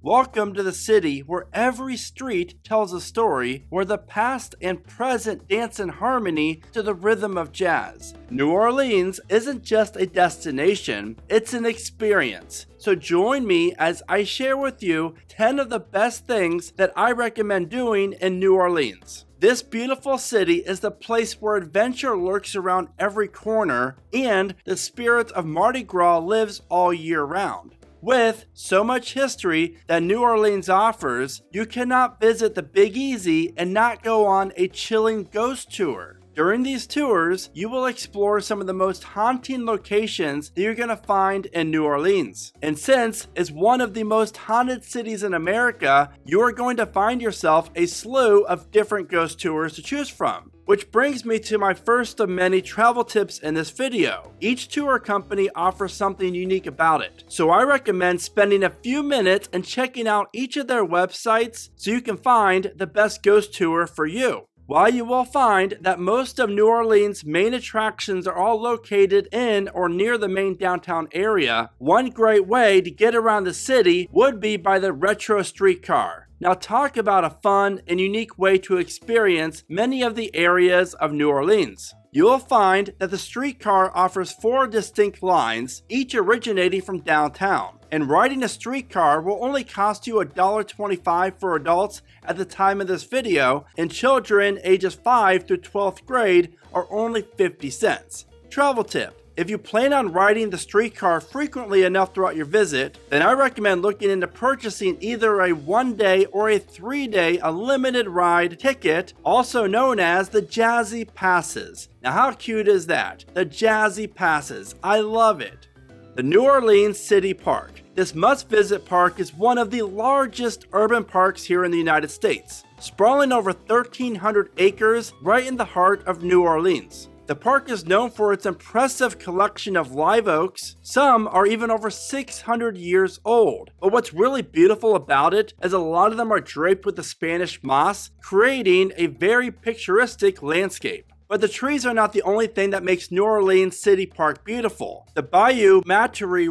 Welcome to the city where every street tells a story, where the past and present dance in harmony to the rhythm of jazz. New Orleans isn't just a destination, it's an experience. So join me as I share with you 10 of the best things that I recommend doing in New Orleans. This beautiful city is the place where adventure lurks around every corner and the spirit of Mardi Gras lives all year round. With so much history that New Orleans offers, you cannot visit the Big Easy and not go on a chilling ghost tour. During these tours, you will explore some of the most haunting locations that you're going to find in New Orleans. And since it's one of the most haunted cities in America, you are going to find yourself a slew of different ghost tours to choose from. Which brings me to my first of many travel tips in this video. Each tour company offers something unique about it, so I recommend spending a few minutes and checking out each of their websites so you can find the best ghost tour for you. While you will find that most of New Orleans' main attractions are all located in or near the main downtown area, one great way to get around the city would be by the retro streetcar. Now talk about a fun and unique way to experience many of the areas of New Orleans. You will find that the streetcar offers 4 distinct lines, each originating from downtown. And riding a streetcar will only cost you $1.25 for adults at the time of this video, and children ages 5 through 12th grade are only 50 cents. Travel tip. If you plan on riding the streetcar frequently enough throughout your visit, then I recommend looking into purchasing either a 1-day or a 3-day unlimited ride ticket, also known as the Jazzy Passes. Now how cute is that? The Jazzy Passes. I love it. The New Orleans City Park. This must-visit park is one of the largest urban parks here in the United States, sprawling over 1,300 acres right in the heart of New Orleans. The park is known for its impressive collection of live oaks. Some are even over 600 years old. But what's really beautiful about it is a lot of them are draped with the Spanish moss, creating a very picturesque landscape. But the trees are not the only thing that makes New Orleans City Park beautiful. The Bayou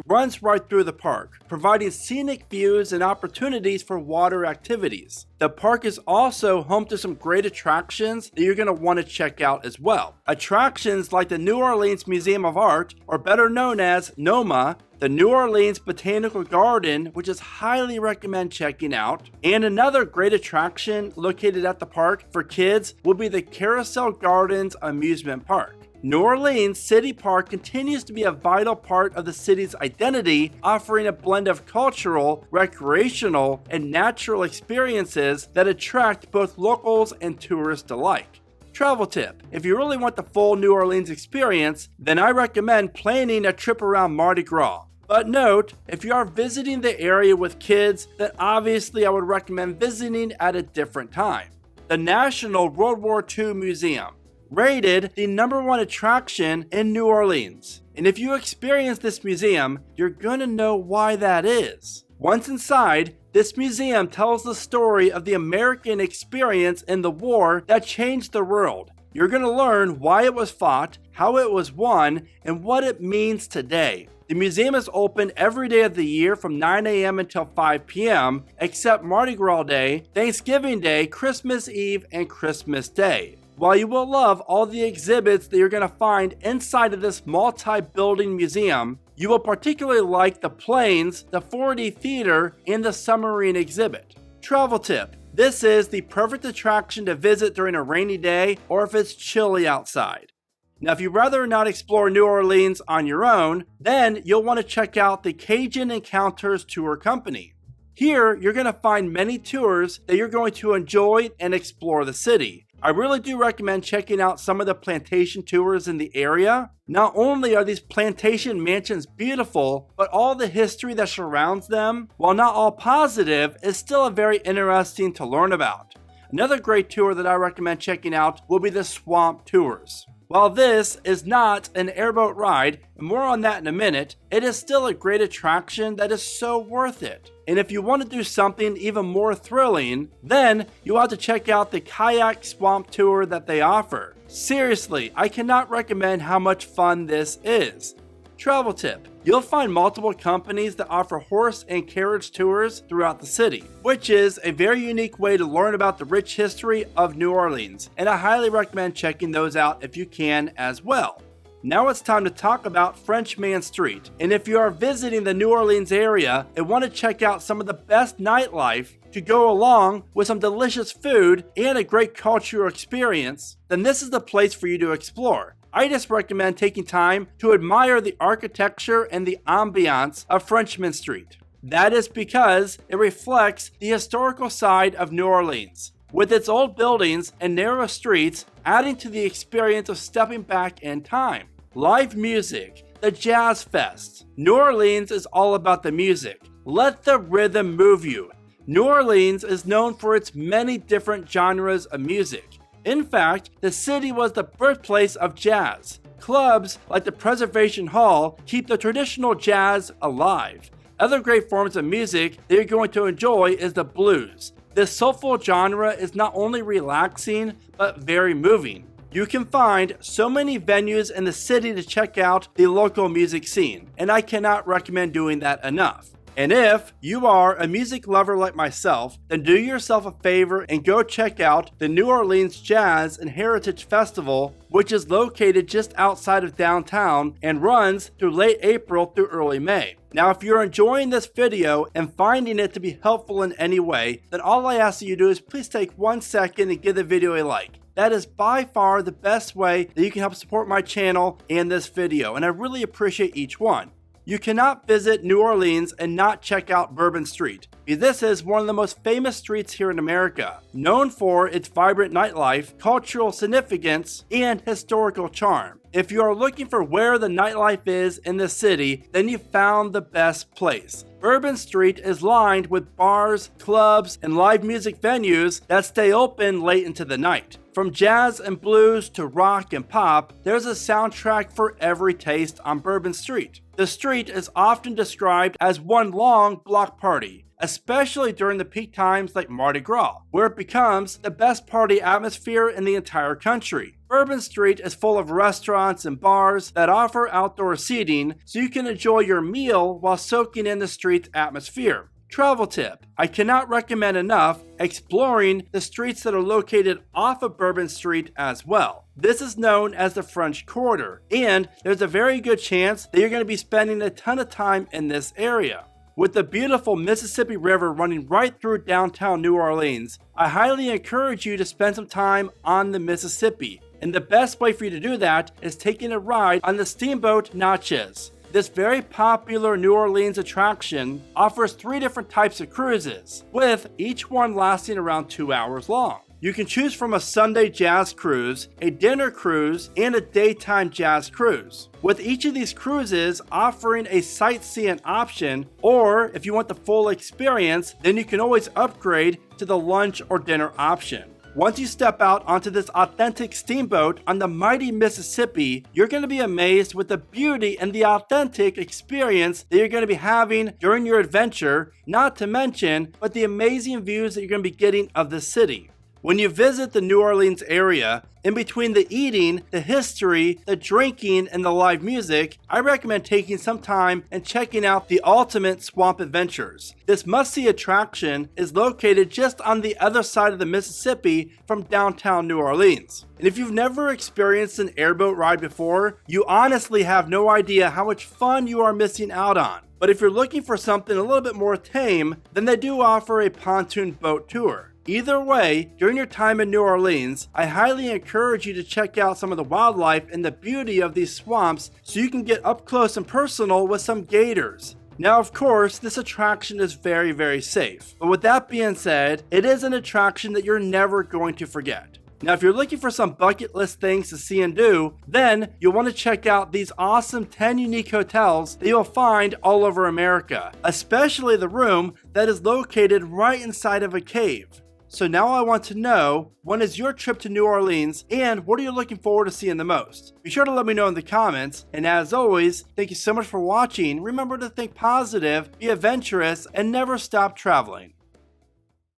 runs right through the park, providing scenic views and opportunities for water activities. The park is also home to some great attractions that you're going to want to check out as well. Attractions like the New Orleans Museum of Art, or better known as NOMA, the New Orleans Botanical Garden, which is highly recommend checking out, and another great attraction located at the park for kids will be the Carousel Gardens amusement park. New Orleans City Park continues to be a vital part of the city's identity, offering a blend of cultural, recreational, and natural experiences that attract both locals and tourists alike. Travel tip. If you really want the full New Orleans experience, then I recommend planning a trip around Mardi Gras. But note, if you are visiting the area with kids, then obviously I would recommend visiting at a different time. The National World War II Museum, rated the #1 attraction in New Orleans. And if you experience this museum, you're gonna know why that is. Once inside, this museum tells the story of the American experience in the war that changed the world. You're gonna learn why it was fought, how it was won, and what it means today. The museum is open every day of the year from 9 a.m. until 5 p.m., except Mardi Gras Day, Thanksgiving Day, Christmas Eve, and Christmas Day. While you will love all the exhibits that you're going to find inside of this multi-building museum, you will particularly like the planes, the 4D theater, and the submarine exhibit. Travel tip. This is the perfect attraction to visit during a rainy day or if it's chilly outside. Now, if you'd rather not explore New Orleans on your own, then you'll want to check out the CAJUN Encounters Tour Company. Here, you're going to find many tours that you're going to enjoy and explore the city. I really do recommend checking out some of the plantation tours in the area. Not only are these plantation mansions beautiful, but all the history that surrounds them, while not all positive, is still very interesting to learn about. Another great tour that I recommend checking out will be the Swamp Tours. While this is not an airboat ride, and more on that in a minute, it is still a great attraction that is so worth it. And if you want to do something even more thrilling, then you'll have to check out the kayak swamp tour that they offer. Seriously, I cannot recommend how much fun this is. Travel tip: you'll find multiple companies that offer horse and carriage tours throughout the city, which is a very unique way to learn about the rich history of New Orleans, and I highly recommend checking those out if you can as well. Now it's time to talk about Frenchman Street, and if you are visiting the New Orleans area and want to check out some of the best nightlife to go along with some delicious food and a great cultural experience, then this is the place for you to explore. I just recommend taking time to admire the architecture and the ambiance of Frenchman Street. That is because it reflects the historical side of New Orleans, with its old buildings and narrow streets adding to the experience of stepping back in time. Live music, the Jazz Fest. New Orleans is all about the music. Let the rhythm move you. New Orleans is known for its many different genres of music. In fact, the city was the birthplace of jazz. Clubs like the Preservation Hall keep the traditional jazz alive. Other great forms of music that you're going to enjoy is the blues. This soulful genre is not only relaxing, but very moving. You can find so many venues in the city to check out the local music scene, and I cannot recommend doing that enough. And if you are a music lover like myself, then do yourself a favor and go check out the New Orleans Jazz and Heritage Festival, which is located just outside of downtown and runs through late April through early May. Now, if you're enjoying this video and finding it to be helpful in any way, then all I ask that you do is please take 1 second and give the video a like. That is by far the best way that you can help support my channel and this video, and I really appreciate each one. You cannot visit New Orleans and not check out Bourbon Street. This is one of the most famous streets here in America, known for its vibrant nightlife, cultural significance, and historical charm. If you are looking for where the nightlife is in the city, then you found the best place. Bourbon Street is lined with bars, clubs, and live music venues that stay open late into the night. From jazz and blues to rock and pop, there's a soundtrack for every taste on Bourbon Street. The street is often described as one long block party, especially during the peak times like Mardi Gras, where it becomes the best party atmosphere in the entire country. Bourbon Street is full of restaurants and bars that offer outdoor seating so you can enjoy your meal while soaking in the street's atmosphere. Travel tip: I cannot recommend enough exploring the streets that are located off of Bourbon Street as well. This is known as the French Quarter, and there's a very good chance that you're going to be spending a ton of time in this area. With the beautiful Mississippi River running right through downtown New Orleans, I highly encourage you to spend some time on the Mississippi. And the best way for you to do that is taking a ride on the Steamboat Natchez. This very popular New Orleans attraction offers 3 different types of cruises, with each one lasting around 2 hours long. You can choose from a Sunday jazz cruise, a dinner cruise, and a daytime jazz cruise, with each of these cruises offering a sightseeing option, or if you want the full experience, then you can always upgrade to the lunch or dinner option. Once you step out onto this authentic steamboat on the mighty Mississippi, you're going to be amazed with the beauty and the authentic experience that you're going to be having during your adventure, not to mention but the amazing views that you're going to be getting of the city. When you visit the New Orleans area, in between the eating, the history, the drinking, and the live music, I recommend taking some time and checking out the Ultimate Swamp Adventures. This must-see attraction is located just on the other side of the Mississippi from downtown New Orleans. And if you've never experienced an airboat ride before, you honestly have no idea how much fun you are missing out on. But if you're looking for something a little bit more tame, then they do offer a pontoon boat tour. Either way, during your time in New Orleans, I highly encourage you to check out some of the wildlife and the beauty of these swamps so you can get up close and personal with some gators. Now, of course, this attraction is very, very safe. But with that being said, it is an attraction that you're never going to forget. Now, if you're looking for some bucket list things to see and do, then you'll want to check out these awesome 10 unique hotels that you'll find all over America, especially the room that is located right inside of a cave. So now I want to know, when is your trip to New Orleans and what are you looking forward to seeing the most? Be sure to let me know in the comments, and as always, thank you so much for watching. Remember to think positive, be adventurous, and never stop traveling.